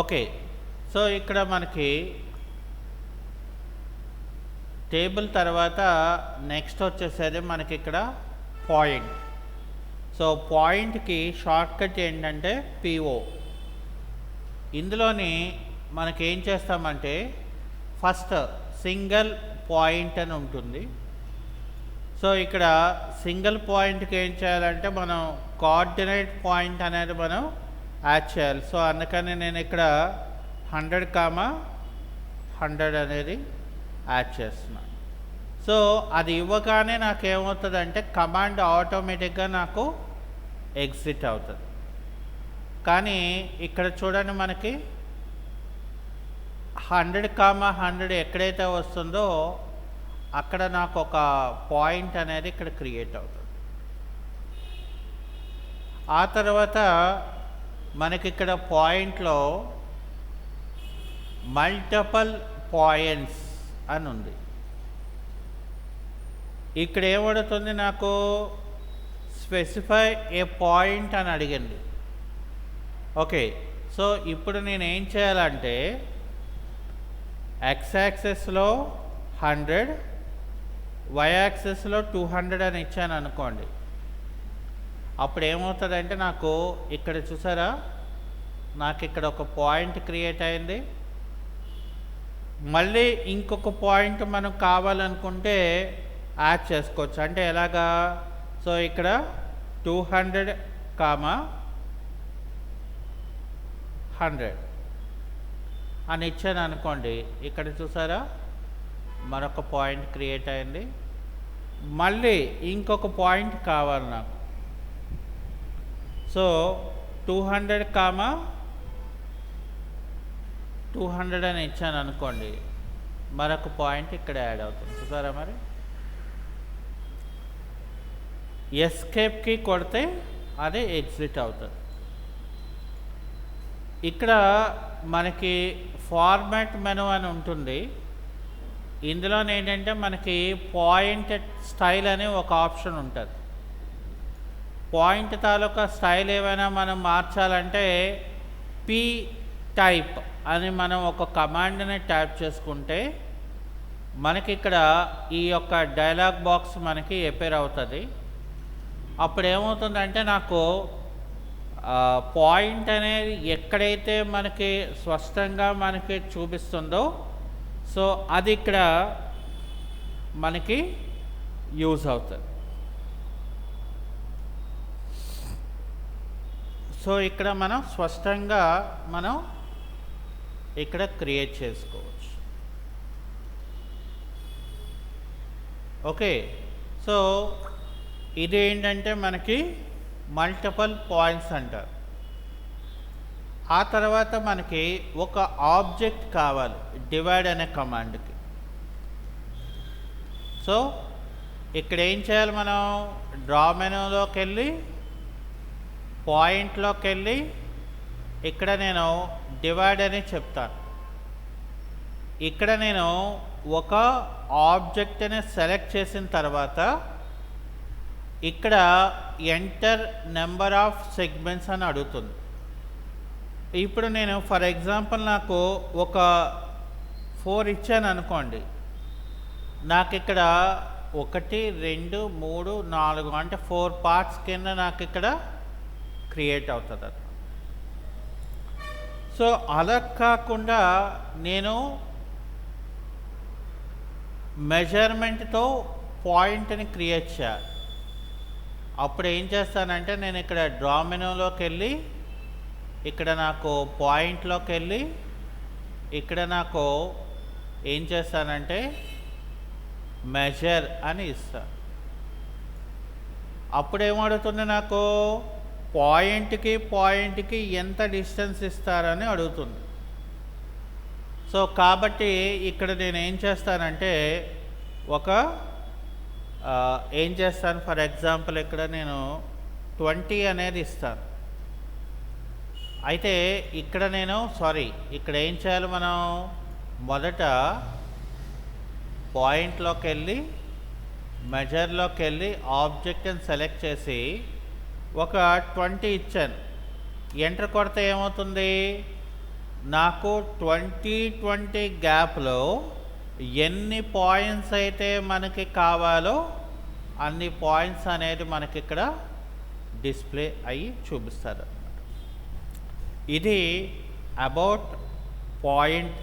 Okay. So ఇక్కడ మనకి table తర్వాత నెక్స్ట్ వచ్చేసేది మనకి ఇక్కడ పాయింట్. సో పాయింట్కి షార్ట్కట్ ఏంటంటే పిఓ. ఇందులోని మనకేం చేస్తామంటే ఫస్ట్ సింగిల్ పాయింట్ అని ఉంటుంది. సో ఇక్కడ సింగిల్ పాయింట్కి ఏం చేయాలంటే మనం కోఆర్డినేట్ పాయింట్ అనేది మనం యాడ్ చేయాలి. సో అందుకని నేను ఇక్కడ 100,100 అనేది యాడ్ చేస్తున్నాను. సో అది ఇవ్వగానే నాకు ఏమవుతుందంటే కమాండ్ ఆటోమేటిక్గా నాకు ఎగ్జిట్ అవుతుంది. కానీ ఇక్కడ చూడండి మనకి 100,100 ఎక్కడైతే వస్తుందో అక్కడ నాకు ఒక పాయింట్ అనేది ఇక్కడ క్రియేట్ అవుతుంది. ఆ తర్వాత మనకి ఇక్కడ పాయింట్లో మల్టిపుల్ పాయింట్స్ అని ఉంది. ఇక్కడ ఏమడుతుంది, నాకు స్పెసిఫై ఏ పాయింట్ అని అడిగింది. ఓకే. సో ఇప్పుడు నేను ఏం చేయాలంటే x యాక్సెస్లో 100, y యాక్సెస్లో 200 అని ఇచ్చాను అనుకోండి. అప్పుడు ఏమవుతుందంటే నాకు ఇక్కడ చూసారా, నాకు ఇక్కడ ఒక పాయింట్ క్రియేట్ అయింది. మళ్ళీ ఇంకొక పాయింట్ మనం కావాలనుకుంటే యాడ్ చేసుకోవచ్చు. అంటే ఎలాగా, సో ఇక్కడ 200,100 అని ఇచ్చాను అనుకోండి. ఇక్కడ చూసారా మరొక పాయింట్ క్రియేట్ అయింది. మళ్ళీ ఇంకొక పాయింట్ కావాలి నాకు. సో 200,200 అని ఇచ్చాను అనుకోండి, మరొక పాయింట్ ఇక్కడ యాడ్ అవుతుంది. చూసారా మరి. ఎస్కేప్కి కొడితే అది ఎగ్జిట్ అవుతుంది. ఇక్కడ మనకి ఫార్మాట్ మెనూ అని ఉంటుంది. ఇందులో ఏంటంటే మనకి పాయింట్ స్టైల్ అనే ఒక ఆప్షన్ ఉంటుంది. పాయింట్ తాలూకా స్టైల్ ఏమైనా మనం మార్చాలంటే పీ టైప్ అని మనం ఒక కమాండ్ని టైప్ చేసుకుంటే మనకి ఇక్కడ ఈ యొక్క డైలాగ్ బాక్స్ మనకి అపేర్ అవుతుంది. అప్పుడు ఏమవుతుందంటే నాకు పాయింట్ అనేది ఎక్కడైతే మనకి స్పష్టంగా మనకి చూపిస్తుందో సో అది ఇక్కడ మనకి యూజ్ అవుతుంది. సో ఇక్కడ మనం స్పష్టంగా మనం ఇక్కడ క్రియేట్ చేసుకోవచ్చు. ఓకే. సో ఇది ఏంటంటే మనకి మల్టిపుల్ పాయింట్స్ అంటారు. ఆ తర్వాత మనకి ఒక ఆబ్జెక్ట్ కావాలి డివైడ్ అనే కమాండ్కి. సో ఇక్కడ ఏం చేయాలి, మనం డ్రా మెనూలోకి వెళ్ళి పాయింట్లోకి వెళ్ళి ఇక్కడ నేను డివైడ్ అని చెప్తాను. ఇక్కడ నేను ఒక ఆబ్జెక్ట్ని సెలెక్ట్ చేసిన తర్వాత ఇక్కడ ఎంటర్ నెంబర్ ఆఫ్ సెగ్మెంట్స్ అని అడుగుతుంది. ఇప్పుడు నేను ఫర్ ఎగ్జాంపుల్ నాకు ఒక 4 ఇచ్చాను అనుకోండి. నాకు ఇక్కడ 1, 2, 3, 4 అంటే 4 పార్ట్స్ కింద నాకు ఇక్కడ క్రియేట్ అవుతుంది. సో అలా కాకుండా నేను మెజర్మెంట్తో పాయింట్ని క్రియేట్ చేయాలి. అప్పుడు ఏం చేస్తానంటే నేను ఇక్కడ డ్రా మెనూలోకి వెళ్ళి ఇక్కడ నాకు పాయింట్లోకి వెళ్ళి ఇక్కడ నాకు ఏం చేస్తానంటే మెజర్ అని ఇస్తాను. అప్పుడు ఏమడుగుతుంది, నాకు పాయింట్కి ఎంత డిస్టెన్స్ ఇస్తారని అడుగుతుంది. సో కాబట్టి ఇక్కడ నేను ఏం చేస్తానంటే ఏం చేస్తాను, ఫర్ ఎగ్జాంపుల్ ఇక్కడ నేను 20 అనేది ఇస్తాను. అయితే ఇక్కడ ఇక్కడ ఏం చేయాలి, మనం మొదట పాయింట్లోకి వెళ్ళి మెజర్లోకి వెళ్ళి ఆబ్జెక్ట్ని సెలెక్ట్ చేసి ఒక 20 ఇచ్చాను. ఎంటర్ కొడితే ఏమవుతుంది, నాకు 2020 గ్యాప్లో ఎన్ని పాయింట్స్ అయితే మనకి కావాలో అన్ని పాయింట్స్ అనేది మనకి ఇక్కడ డిస్ప్లే అయ్యి చూపిస్తారు. ఇది అబౌట్ పాయింట్